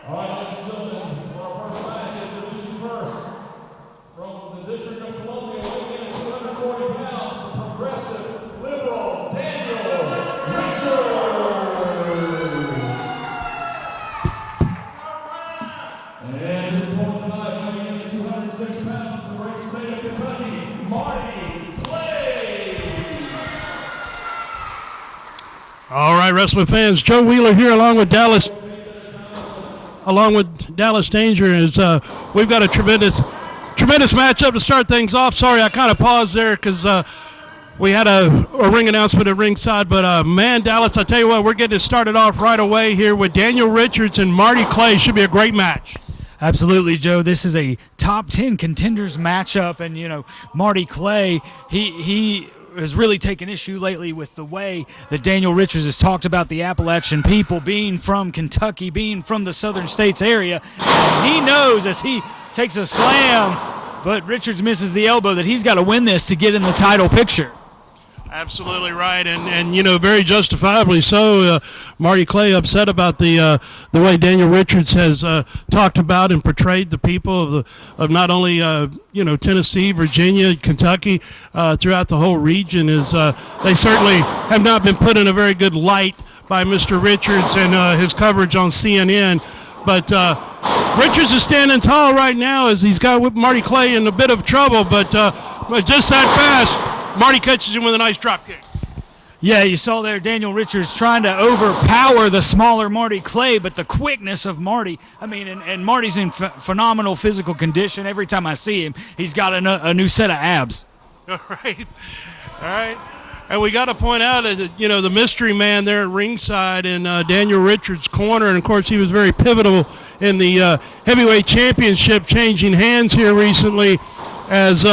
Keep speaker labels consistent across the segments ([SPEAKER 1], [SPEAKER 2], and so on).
[SPEAKER 1] All right, ladies and gentlemen, for our first match, introducing first from the District of Columbia, weighing in at 240 pounds, the progressive liberal Daniel Pritchard. And his opponent tonight, weighing in at 206 pounds, from the great state of Kentucky, Marty Clay.
[SPEAKER 2] All right, wrestling fans, Joe Wheeler here along with Dallas Danger. We've got a tremendous matchup to start things off. Sorry, I kind of paused there because we had a ring announcement at ringside. But, man, Dallas, I tell you what, we're getting it started off right away here with Daniel Richards and Marty Clay. Should be a great match.
[SPEAKER 3] Absolutely, Joe. This is a top 10 contenders matchup. And, you know, Marty Clay, he has really taken issue lately with the way that Daniel Richards has talked about the Appalachian people being from Kentucky, being from the southern states area. And he knows as he takes a slam, but Richards misses the elbow, that he's got to win this to get in the title picture.
[SPEAKER 2] Absolutely right, and you know, very justifiably so. Marty Clay upset about the way Daniel Richards has talked about and portrayed the people of not only you know, Tennessee, Virginia, Kentucky, throughout the whole region. They certainly have not been put in a very good light by Mr. Richards and his coverage on CNN. But Richards is standing tall right now as he's got Marty Clay in a bit of trouble, but just that fast, Marty catches him with a nice drop kick.
[SPEAKER 3] Yeah, you saw there Daniel Richards trying to overpower the smaller Marty Clay, but the quickness of Marty, I mean, and Marty's in phenomenal physical condition. Every time I see him, he's got a new set of abs.
[SPEAKER 2] All right. And we got to point out that, you know, the mystery man there at ringside in Daniel Richards' corner, and of course he was very pivotal in the heavyweight championship changing hands here recently as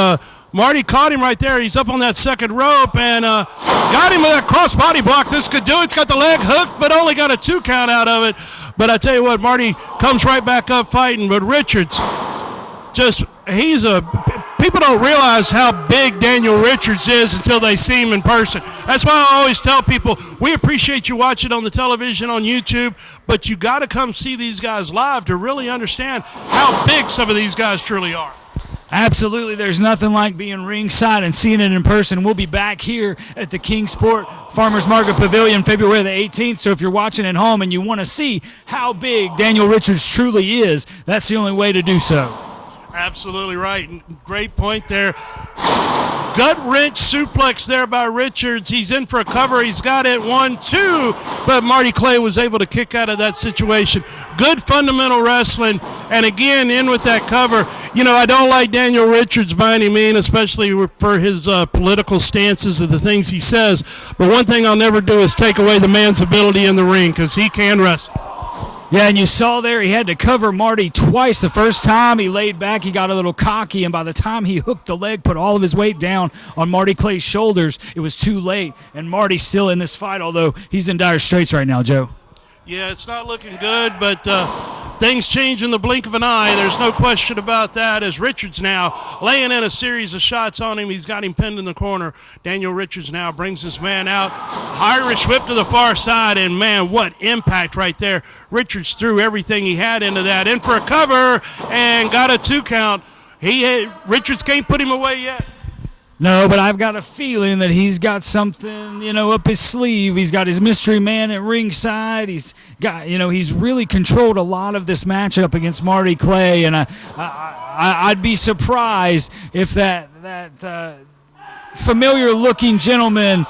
[SPEAKER 2] Marty caught him right there. He's up on that second rope and got him with that cross-body block. This could do it. It's got the leg hooked, but only got a 2 count out of it. But I tell you what, Marty comes right back up fighting. But Richards, people don't realize how big Daniel Richards is until they see him in person. That's why I always tell people, we appreciate you watching on the television, on YouTube, but you got to come see these guys live to really understand how big some of these guys truly are.
[SPEAKER 3] Absolutely. There's nothing like being ringside and seeing it in person. We'll be back here at the Kingsport Farmers Market Pavilion February the 18th. So if you're watching at home and you want to see how big Daniel Richards truly is, that's the only way to do so.
[SPEAKER 2] Absolutely right. Great point there. Gut wrench suplex there by Richards. He's in for a cover. He's got it 1-2, but Marty Clay was able to kick out of that situation. Good fundamental wrestling, and again, in with that cover. You know, I don't like Daniel Richards by any means, especially for his political stances and the things he says, but one thing I'll never do is take away the man's ability in the ring, because he can wrestle.
[SPEAKER 3] Yeah, and you saw there he had to cover Marty twice. The first time he laid back, he got a little cocky, and by the time he hooked the leg, put all of his weight down on Marty Clay's shoulders, it was too late. And Marty's still in this fight, although he's in dire straits right now, Joe.
[SPEAKER 2] Yeah, it's not looking good, but things change in the blink of an eye. There's no question about that, as Richards now laying in a series of shots on him. He's got him pinned in the corner. Daniel Richards now brings his man out. Irish whip to the far side, and, man, what impact right there. Richards threw everything he had into that. In for a cover and got a 2 count. Richards can't put him away yet.
[SPEAKER 3] No, but I've got a feeling that he's got something, you know, up his sleeve. He's got his mystery man at ringside. He's got, you know, he's really controlled a lot of this matchup against Marty Clay, and I'd be surprised if that familiar-looking gentleman,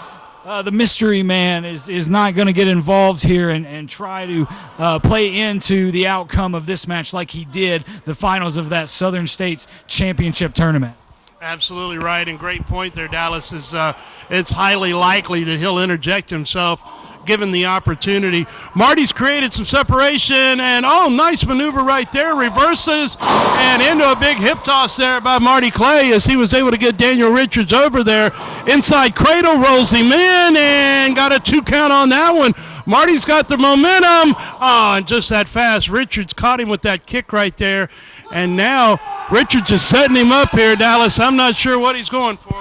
[SPEAKER 3] the mystery man, is not going to get involved here and try to play into the outcome of this match like he did the finals of that Southern States Championship tournament.
[SPEAKER 2] Absolutely right, and great point there, Dallas. It's highly likely that he'll interject himself given the opportunity. Marty's created some separation, and nice maneuver right there. Reverses and into a big hip toss there by Marty Clay as he was able to get Daniel Richards over there. Inside cradle, rolls him in and got a 2 count on that one. Marty's got the momentum. And just that fast, Richards caught him with that kick right there. And now Richards is setting him up here, Dallas. I'm not sure what he's going for.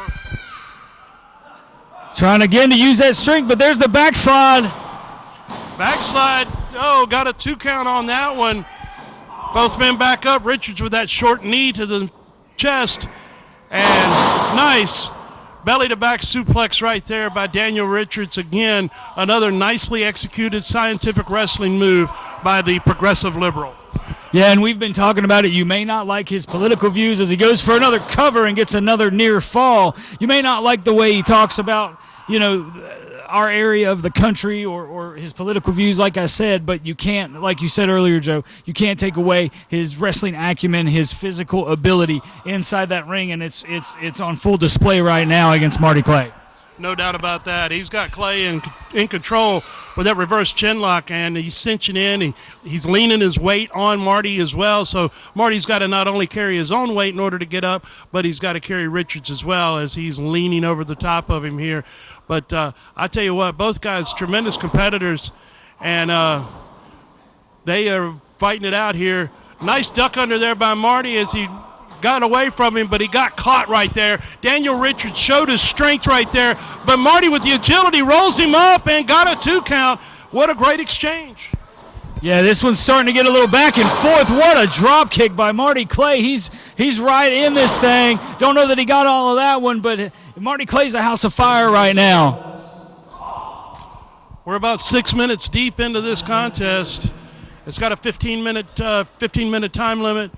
[SPEAKER 3] Trying again to use that strength, but there's the backslide.
[SPEAKER 2] Backslide, got a 2 count on that one. Both men back up. Richards with that short knee to the chest. And nice belly-to-back suplex right there by Daniel Richards. Again, another nicely executed scientific wrestling move by the progressive liberal.
[SPEAKER 3] Yeah, and we've been talking about it. You may not like his political views as he goes for another cover and gets another near fall. You may not like the way he talks about, our area of the country or his political views, like I said, but you can't, like you said earlier, Joe, you can't take away his wrestling acumen, his physical ability inside that ring, and it's on full display right now against Marty Clay.
[SPEAKER 2] No doubt about that. He's got Clay in control with that reverse chin lock, and he's cinching in. He's leaning his weight on Marty as well. So Marty's got to not only carry his own weight in order to get up, but he's got to carry Richards as well as he's leaning over the top of him here. But I tell you what, both guys tremendous competitors, and they are fighting it out here. Nice duck under there by Marty as he got away from him, but he got caught right there. Daniel Richards showed his strength right there, but Marty with the agility rolls him up and got a 2 count. What a great exchange.
[SPEAKER 3] Yeah, this one's starting to get a little back and forth. What a drop kick by Marty Clay. He's right in this thing. Don't know that he got all of that one, but Marty Clay's a house of fire right now.
[SPEAKER 2] We're about 6 minutes deep into this contest. It's got a 15-minute time limit.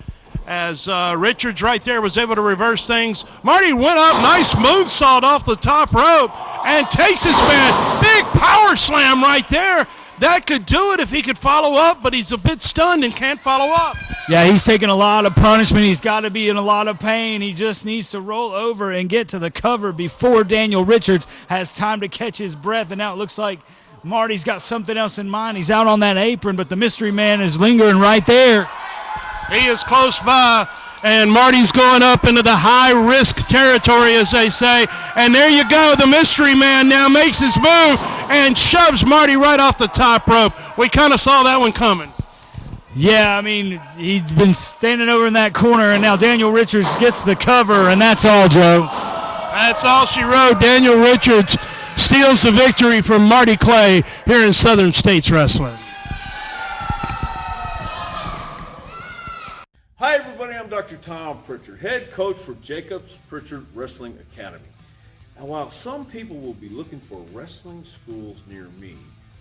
[SPEAKER 2] As Richards right there was able to reverse things. Marty went up, nice moonsault off the top rope, and takes his man. Big power slam right there. That could do it if he could follow up, but he's a bit stunned and can't follow up.
[SPEAKER 3] Yeah, he's taking a lot of punishment. He's got to be in a lot of pain. He just needs to roll over and get to the cover before Daniel Richards has time to catch his breath. And now it looks like Marty's got something else in mind. He's out on that apron, but the mystery man is lingering right there.
[SPEAKER 2] He is close by, and Marty's going up into the high-risk territory, as they say. And there you go. The mystery man now makes his move and shoves Marty right off the top rope. We kind of saw that one coming.
[SPEAKER 3] Yeah, I mean, he's been standing over in that corner, and now Daniel Richards gets the cover, and that's all, Joe.
[SPEAKER 2] That's all she wrote. Daniel Richards steals the victory from Marty Clay here in Southern States Wrestling.
[SPEAKER 4] Hi everybody, I'm Dr. Tom Pritchard, head coach for Jacobs Pritchard Wrestling Academy. And while some people will be looking for wrestling schools near me,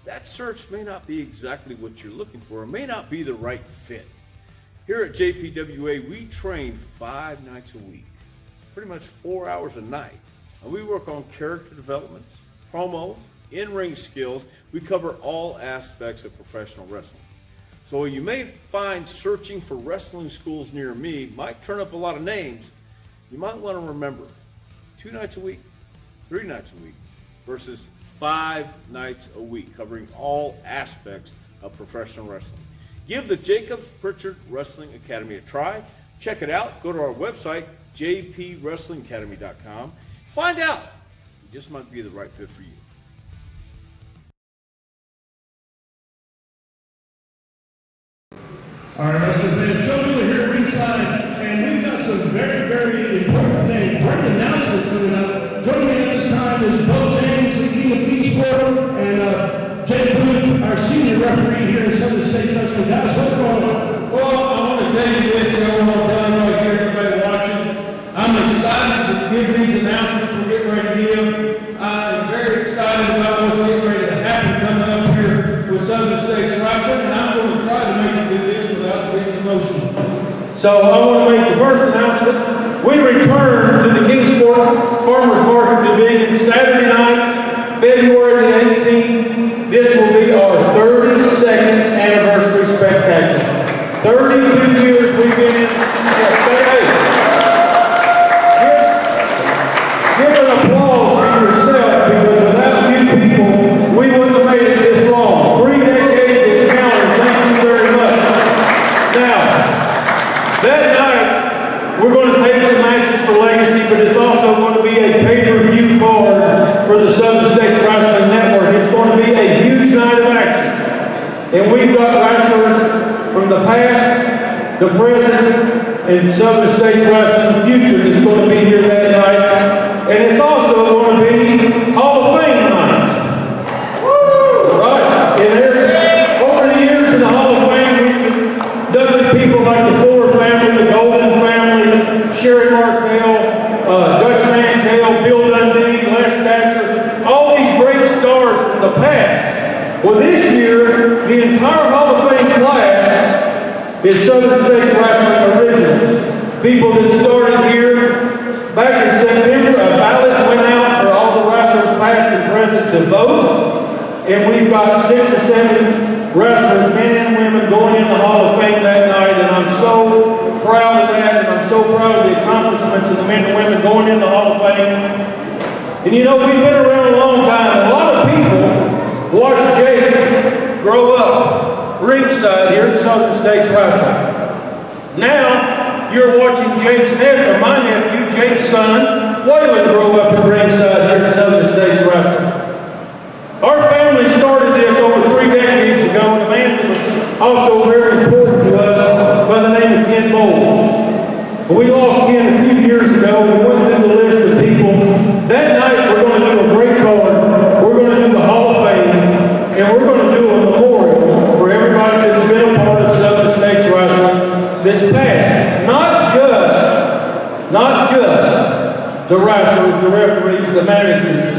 [SPEAKER 4] that search may not be exactly what you're looking for. It may not be the right fit. Here at JPWA, we train 5 nights a week, pretty much 4 hours a night. And we work on character developments, promos, in-ring skills. We cover all aspects of professional wrestling. So you may find searching for wrestling schools near me might turn up a lot of names. You might want to remember 2 nights a week, 3 nights a week versus 5 nights a week, covering all aspects of professional wrestling. Give the Jacobs Pritchard Wrestling Academy a try. Check it out. Go to our website, jpwrestlingacademy.com. Find out. It just might be the right fit for you.
[SPEAKER 1] All right, wrestlers, ladies and gentlemen, we're here ringside, and we've got some very, very important announcements coming up. Joining me at this time is Beau James, the King of Kingsport, and Jay Blyth, our senior referee here in Southern States Wrestling. Guys, what's going on?
[SPEAKER 5] Well, I want to tell you this, everyone down right here, everybody watching. I'm excited to give these announcements we're getting ready to give. I am very excited about what's getting ready to happen coming up here with Southern States Wrestling, and I'm going to try to make it do this without getting emotional. So I want to make the first announcement. We return to the Kingsport Farmers Market Division Saturday night, February the 18th. This will be our 32nd anniversary spectacular. 32 years we've been in. Give an applause for yourself, because without you people, we wouldn't have made it this long. 3 decades of talent. Thank you very much. Now, that night, we're going to take some matches for Legacy, but it's also going to be a pay-per-view card for the Southern States Wrestling Network. It's going to be a huge night of action. And we've got wrestlers from the past, the present, and Southern States Wrestling future that's going to be here that night. And it's also going to be Hall of Fame night. Woo! Right. And there's, over the years in the Hall of Fame, we've inducted people like Well, this year, the entire Hall of Fame class is Southern States Wrestling Originals. People that started here back in September, a ballot went out for all the wrestlers past and present to vote. And we've got 6 or 7 wrestlers, men and women, going in the Hall of Fame that night. And I'm so proud of that. And I'm so proud of the accomplishments of the men and women going in the Hall of Fame. And you know, we've been around a long time. A lot of people watch Jake grow up ringside here at Southern States Wrestling. Now, you're watching Jake's nephew, my nephew, Jake's son, Waylon, grow up at ringside here at Southern States Wrestling. Our family started this over 3 decades ago, and a man that was also very important to us by the name of Ken Bowles. We lost Ken a few years ago. We went through the list of people. That night, we're going to do a great card. We're going to do the Hall of Fame, and we're going to do a memorial for everybody that's been a part of Southern States Wrestling this past. Not just the wrestlers, the referees, the managers,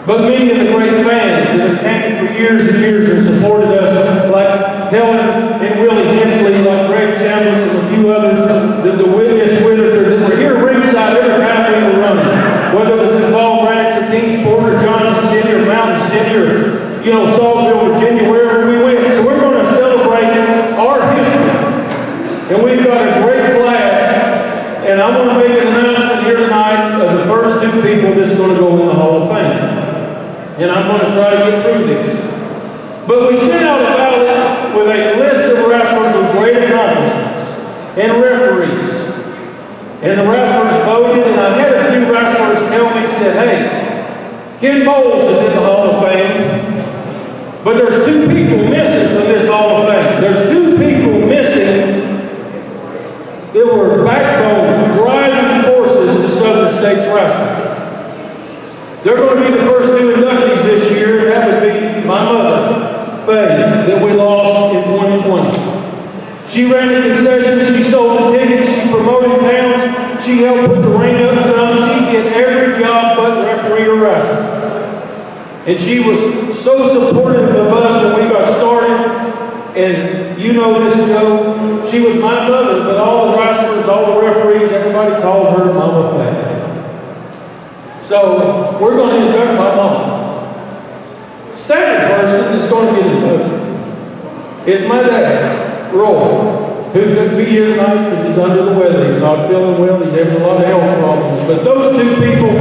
[SPEAKER 5] but many of the great fans that have came for years and years and supported us, like Helen and Willie Hensley, like Greg Chambliss and a few others, the Witness Whitaker, that were here ringside every time we were running, whether it was in Fall Branch or Kingsport or Johnson City or Mountain City or, you know, Saltville, Virginia, wherever we went. So we're going to celebrate our history. And we've got a great class, and I'm going to make an announcement here tonight of the first 2 people that's going to go in the Hall of Fame. And I'm going to try to get through this. But we sent out a ballot with a list of wrestlers with great accomplishments and referees. And the wrestlers voted, and I had a few wrestlers tell me, said, hey, Ken Bowles is in the Hall of Fame, but there's 2 people missing from this Hall of Fame. There's 2 people missing that were backbones, driving forces to Southern States Wrestling. They're going to be the first 2 inductees this year, and that would be my mother, Faye, that we lost in 2020. She ran the concessions, she sold the tickets, she promoted towns, she helped put the ring up some, she did every job but referee or wrestling. And she was so supportive of us when we got started, and you know this, Joe, she was my mother, but all the wrestlers, all the referees, everybody called her Mama Faye. So, we're going to induct my mom. Second person that's going to get inducted is my dad, Roy, who couldn't be here tonight because he's under the weather. He's not feeling well. He's having a lot of health problems. But those 2 people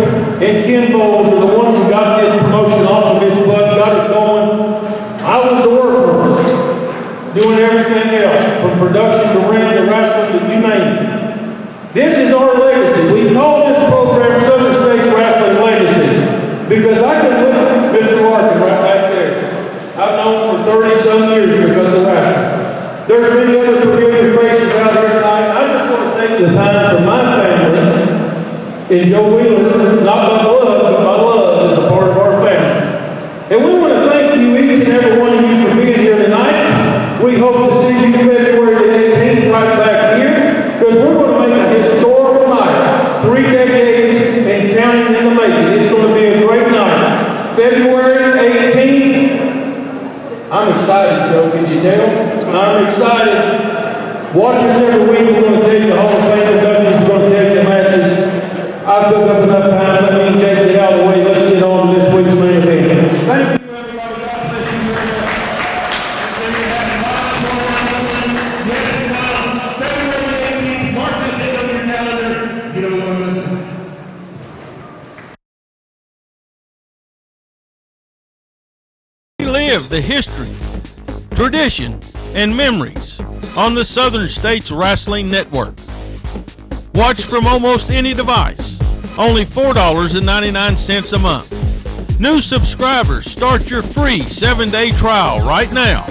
[SPEAKER 5] and Ken Bowles are the ones who got this promotion off of his butt, got it going. I was the workhorse, doing everything else, from production to ring to wrestling to you name it. This is our legacy. We call this program Southern States Wrestling Legacy because I can look at Mr. Larkin right back there. I've known for 30-some years because of wrestling. There's many other familiar faces out here tonight. I just want to take the time for my family and Joe Wheeler, not my blood, but my love is a part of our family. And we want to thank you, each and every one of you, for being here tonight. We hope to see you February the 18th right back here because we're going to make a historical night. 3 decades and counting in the making. It's going to be a great night. February 18th. I'm excited, Joe. Can you tell? I'm excited. Watch us every week. We're going to tell you the Hall of Fame inductees. We're going to tell you the matches. I took up enough time. Let me and Jake get out of the way. Let's get on to this week's main event. Thank you, everybody. God bless you very much. February 18th. Mark that date on your calendar. You don't want to miss it.
[SPEAKER 6] Relive the history, tradition, and memories on the Southern States Wrestling Network. Watch from almost any device, only $4.99 a month. New subscribers start your free 7-day trial right now.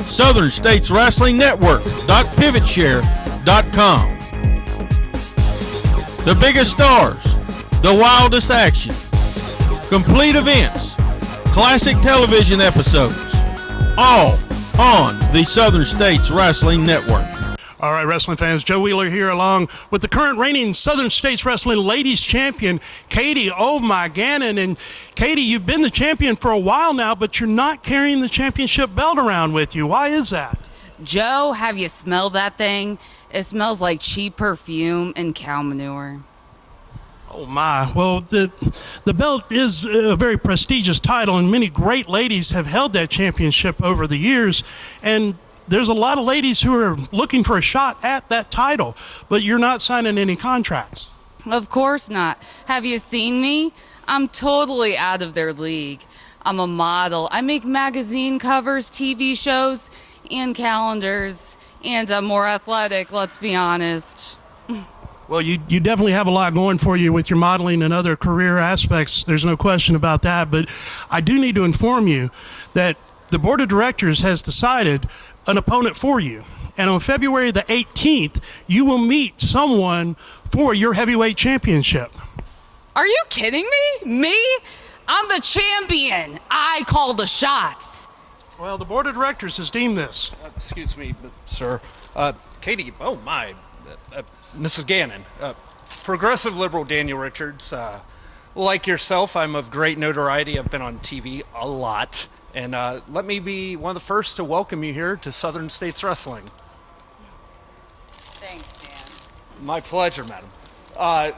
[SPEAKER 6] Southern States Wrestling Network.pivotshare.com. The biggest stars, the wildest action, complete events, classic television episodes, all on the Southern States Wrestling Network.
[SPEAKER 2] All right, wrestling fans, Joe Wheeler here along with the current reigning Southern States Wrestling Ladies Champion, Katie, oh my Gannon. And Katie, you've been the champion for a while now, but you're not carrying the championship belt around with you. Why is that?
[SPEAKER 7] Joe, have you smelled that thing? It smells like cheap perfume and cow manure.
[SPEAKER 2] Oh my, well, the belt is a very prestigious title, and many great ladies have held that championship over the years, and there's a lot of ladies who are looking for a shot at that title, but you're not signing any contracts.
[SPEAKER 7] Of course not. Have you seen me? I'm totally out of their league. I'm a model. I make magazine covers, TV shows, and calendars, and I'm more athletic, let's be honest.
[SPEAKER 2] Well, you definitely have a lot going for you with your modeling and other career aspects. There's no question about that, but I do need to inform you that the board of directors has decided an opponent for you. And on February the 18th, you will meet someone for your heavyweight championship.
[SPEAKER 7] Are you kidding me? Me? I'm the champion. I call the shots.
[SPEAKER 2] Well, the board of directors has deemed this.
[SPEAKER 8] Excuse me, sir. Katie, oh my, Mrs. Gannon. Progressive liberal Daniel Richards. Like yourself, I'm of great notoriety. I've been on TV a lot. And let me be one of the first to welcome you here to Southern States Wrestling.
[SPEAKER 7] Thanks, Dan.
[SPEAKER 8] My pleasure, madam.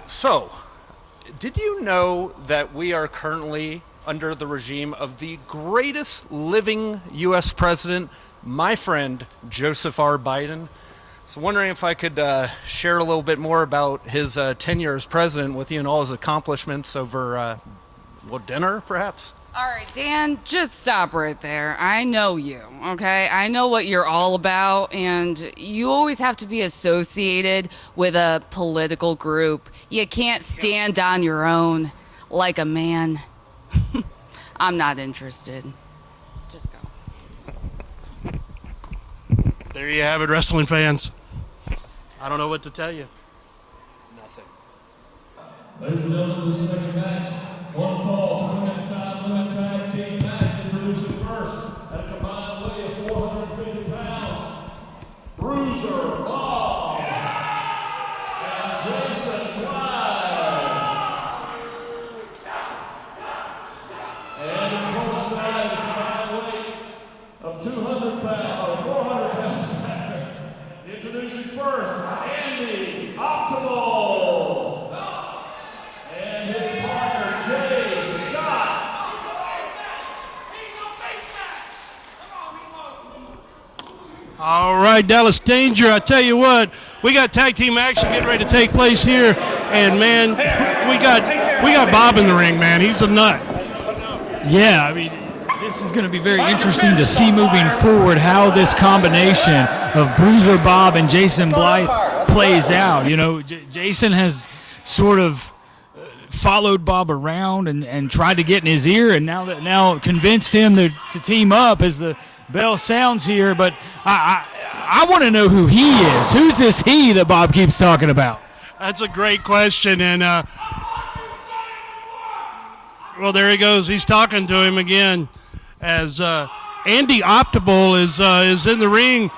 [SPEAKER 8] So, did you know that we are currently under the regime of the greatest living U.S. president, my friend Joseph R. Biden? So wondering if I could share a little bit more about his tenure as president with you and all his accomplishments over dinner, perhaps?
[SPEAKER 7] All right, Dan, just stop right there. I know you, okay? I know what you're all about, and you always have to be associated with a political group. You can't stand on your own like a man. I'm not interested. Just go.
[SPEAKER 2] There you have it, wrestling fans. I don't know what to tell you.
[SPEAKER 8] Nothing.
[SPEAKER 1] Ladies and gentlemen, this second match, one fall, 2-minute time limit tag team match. Introducing first, at a combined weight of 450 pounds, Bruiser, Bob, and Jason Blyth. And in opposing side, at a combined weight of 200 pounds, or 400 pounds, introducing first, Andy Optimal. And his partner, Jay Scott.
[SPEAKER 2] All right, Dallas Danger, I tell you what, we got tag team action getting ready to take place here, and man, we got Bob in the ring, man. He's a nut.
[SPEAKER 3] Yeah, I mean, this is going to be very interesting to see moving forward how this combination of Bruiser Bob and Jason Blyth plays out. You know, Jason has sort of followed Bob around and tried to get in his ear, and now convinced him to team up as the bell sounds here. But I want to know who he is. Who's this he that Bob keeps talking about?
[SPEAKER 2] That's a great question, and well, there he goes. He's talking to him again as Andy Optimal is in the ring,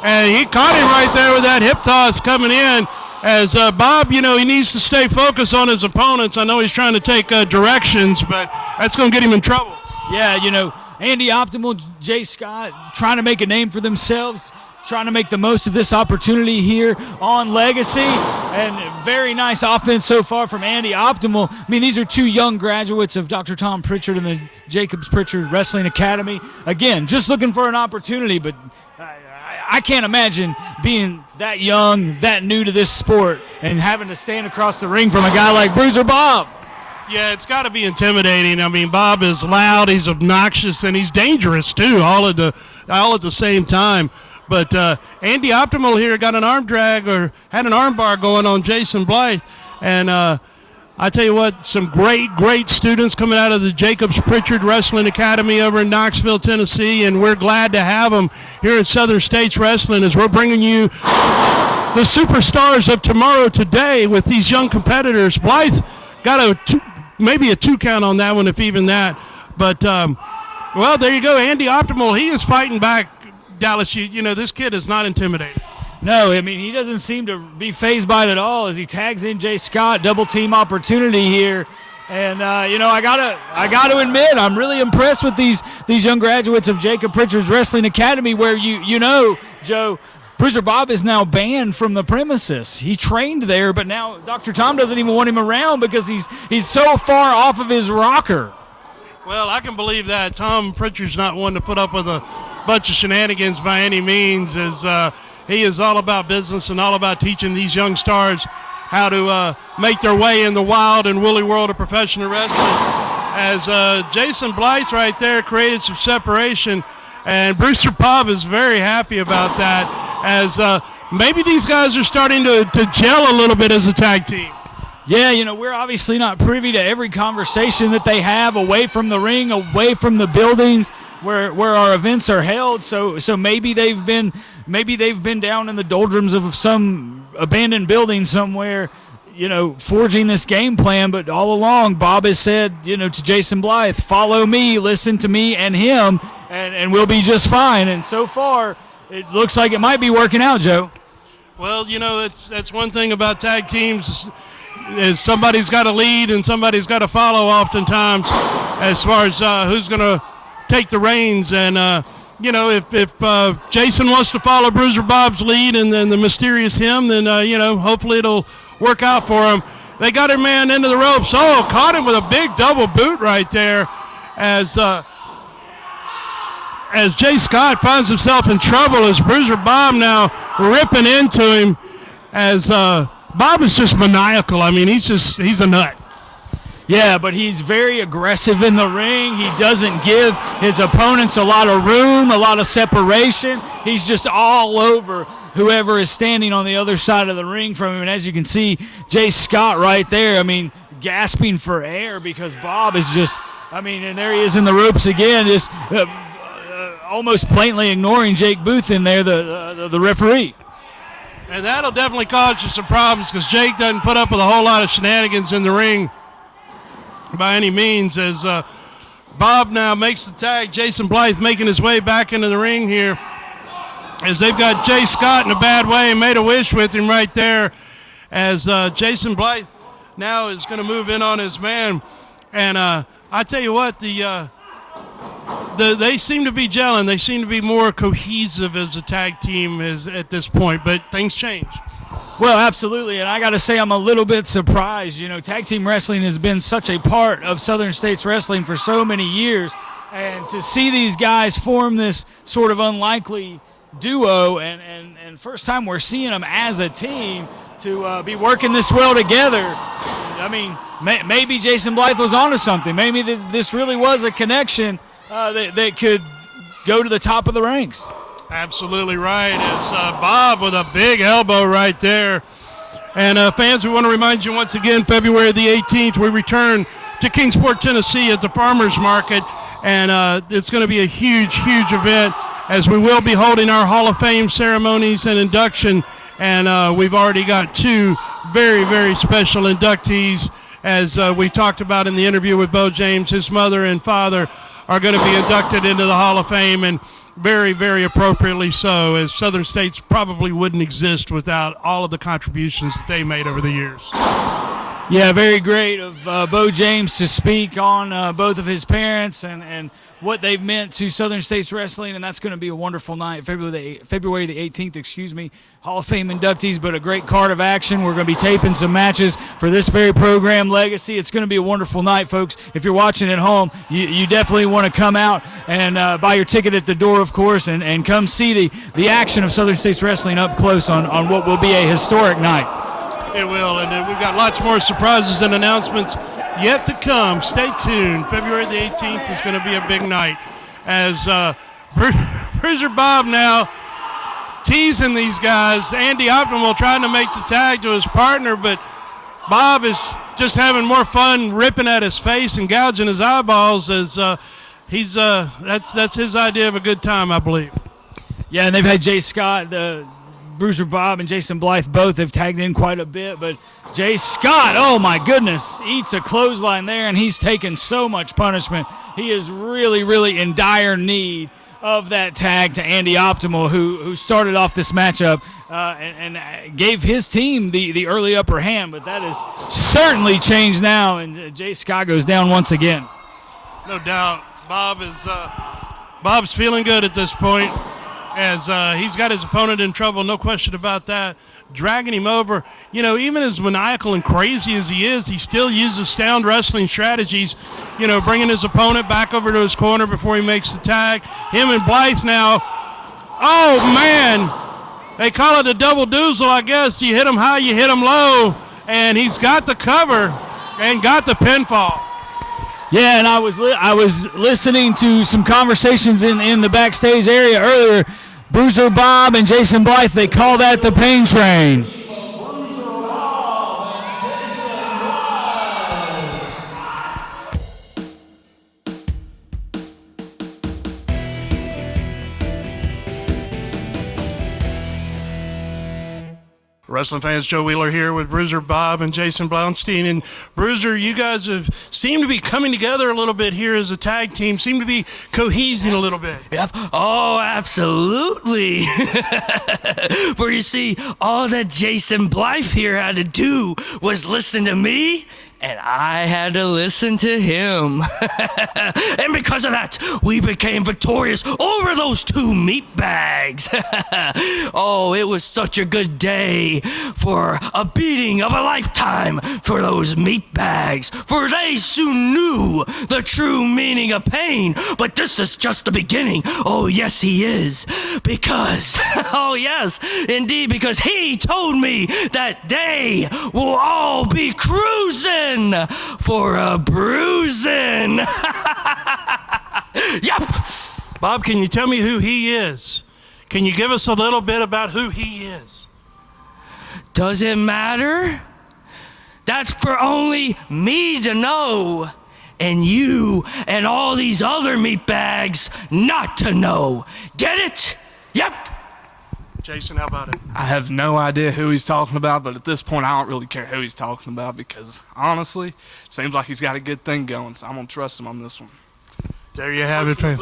[SPEAKER 2] and he caught him right there with that hip toss coming in. As Bob, you know, he needs to stay focused on his opponents. I know he's trying to take directions, but that's going to get him in trouble.
[SPEAKER 3] Yeah, you know, Andy Optimal, Jay Scott, trying to make a name for themselves, trying to make the most of this opportunity here on Legacy, and very nice offense so far from Andy Optimal. I mean, these are two young graduates of Dr. Tom Pritchard and the Jacobs Pritchard Wrestling Academy. Again, just looking for an opportunity, but I can't imagine being that young, that new to this sport, and having to stand across the ring from a guy like Bruiser Bob.
[SPEAKER 2] Yeah, it's got to be intimidating. I mean, Bob is loud, he's obnoxious, and he's dangerous too, all at the same time. But Andy Optimal here got an arm drag, or had an arm bar going on Jason Blyth, and I tell you what, some great students coming out of the Jacobs Pritchard Wrestling Academy over in Knoxville, Tennessee, and we're glad to have them here at Southern States Wrestling as we're bringing you the superstars of tomorrow today with these young competitors. Blyth got maybe a 2 count on that one, if even that. But, well, there you go. Andy Optimal, he is fighting back. Dallas, you know, this kid is not intimidated.
[SPEAKER 3] No, I mean, he doesn't seem to be fazed by it at all as he tags in Jay Scott. Double team opportunity here. And, I gotta admit, I'm really impressed with these young graduates of Jacob Pritchard's Wrestling Academy where, Joe, Bruiser Bob is now banned from the premises. He trained there, but now Dr. Tom doesn't even want him around because he's so far off of his rocker.
[SPEAKER 2] Well, I can believe that. Tom Pritchard's not one to put up with a bunch of shenanigans by any means, as he is all about business and all about teaching these young stars how to make their way in the wild and woolly world of professional wrestling. As Jason Blyth right there created some separation, and Bruiser Bob is very happy about that, as maybe these guys are starting to gel a little bit as a tag team.
[SPEAKER 3] Yeah, we're obviously not privy to every conversation that they have away from the ring, away from the buildings where our events are held. So maybe they've been down in the doldrums of some abandoned building somewhere, forging this game plan. But all along, Bob has said, to Jason Blyth, follow me, listen to me and him, and we'll be just fine. And so far, it looks like it might be working out, Joe.
[SPEAKER 2] Well, that's one thing about tag teams, is somebody's got to lead and somebody's got to follow oftentimes as far as who's going to take the reins. And, if Jason wants to follow Bruiser Bob's lead and then the mysterious him, then, hopefully it'll work out for him. They got her man into the ropes. Oh, caught him with a big double boot right there as Jay Scott finds himself in trouble as Bruiser Bob now ripping into him as Bob is just maniacal. I mean, he's a nut.
[SPEAKER 3] Yeah, but he's very aggressive in the ring. He doesn't give his opponents a lot of room, a lot of separation. He's just all over whoever is standing on the other side of the ring from him. And as you can see, Jay Scott right there, gasping for air because Bob is just, and there he is in the ropes again, just almost blatantly ignoring Jake Booth in there, the referee.
[SPEAKER 2] And that'll definitely cause you some problems because Jake doesn't put up with a whole lot of shenanigans in the ring by any means, as Bob now makes the tag. Jason Blyth making his way back into the ring here as they've got Jay Scott in a bad way and made a wish with him right there, as Jason Blyth now is going to move in on his man. And I tell you what, they seem to be gelling. They seem to be more cohesive as a tag team at this point, but things change.
[SPEAKER 3] Well, absolutely, and I got to say I'm a little bit surprised. Tag team wrestling has been such a part of Southern States wrestling for so many years, and to see these guys form this sort of unlikely duo, and first time we're seeing them as a team to be working this well together. Maybe Jason Blyth was onto something. Maybe this really was a connection that could go to the top of the ranks.
[SPEAKER 2] Absolutely right. It's Bob with a big elbow right there. And fans, we want to remind you once again, February the 18th, we return to Kingsport, Tennessee at the Farmers Market. And it's going to be a huge, huge event as we will be holding our Hall of Fame ceremonies and induction. And we've already got two very, very special inductees, as we talked about in the interview with Beau James. His mother and father are going to be inducted into the Hall of Fame, and very, very appropriately so, as Southern States probably wouldn't exist without all of the contributions that they made over the years.
[SPEAKER 3] Yeah, very great of Beau James to speak on both of his parents and what they've meant to Southern States wrestling, and that's going to be a wonderful night, February the 18th, Hall of Fame inductees, but a great card of action. We're going to be taping some matches for this very program, Legacy. It's going to be a wonderful night, folks. If you're watching at home, you definitely want to come out and buy your ticket at the door, of course, and come see the action of Southern States wrestling up close on what will be a historic night.
[SPEAKER 2] It will, and we've got lots more surprises and announcements yet to come. Stay tuned. February the 18th is going to be a big night, as Bruiser Bob now teasing these guys. Andy Optimal trying to make the tag to his partner, but Bob is just having more fun ripping at his face and gouging his eyeballs, as that's his idea of a good time, I believe.
[SPEAKER 3] Yeah, and they've had Jay Scott, Bruiser Bob and Jason Blyth both have tagged in quite a bit, but Jay Scott, oh my goodness, eats a clothesline there, and he's taken so much punishment. He is really, really in dire need of that tag to Andy Optimal, who started off this matchup and gave his team the early upper hand. But that has certainly changed now, and Jay Scott goes down once again.
[SPEAKER 2] No doubt. Bob's feeling good at this point, as he's got his opponent in trouble, no question about that. Dragging him over. You know, even as maniacal and crazy as he is, he still uses sound wrestling strategies, you know, bringing his opponent back over to his corner before he makes the tag. Him and Blyth now. Oh, man. They call it a double doozle, I guess. You hit him high, you hit him low, and he's got the cover and got the pinfall.
[SPEAKER 3] Yeah, and I was listening to some conversations in the backstage area earlier. Bruiser Bob and Jason Blyth, they call that the pain train.
[SPEAKER 2] Wrestling fans, Joe Wheeler here with Bruiser Bob and Jason Blaustein. And Bruiser, you guys have seemed to be coming together a little bit here as a tag team, seem to be cohesing a little bit.
[SPEAKER 9] Yep. Oh, absolutely. For you see, all that Jason Blyth here had to do was listen to me, and I had to listen to him. And because of that, we became victorious over those two meat bags. Oh, it was such a good day for a beating of a lifetime for those meat bags, for they soon knew the true meaning of pain. But this is just the beginning. Oh, yes, he is. Because, oh, yes, indeed, because he told me that they will all be cruising for a bruising. Yep.
[SPEAKER 2] Bob, can you tell me who he is? Can you give us a little bit about who he is?
[SPEAKER 9] Does it matter? That's for only me to know, and you and all these other meatbags not to know. Get it? Yep.
[SPEAKER 2] Jason, how about it?
[SPEAKER 10] I have no idea who he's talking about, but at this point, I don't really care who he's talking about because, honestly, it seems like he's got a good thing going, so I'm going to trust him on this one.
[SPEAKER 2] There you have it, fans.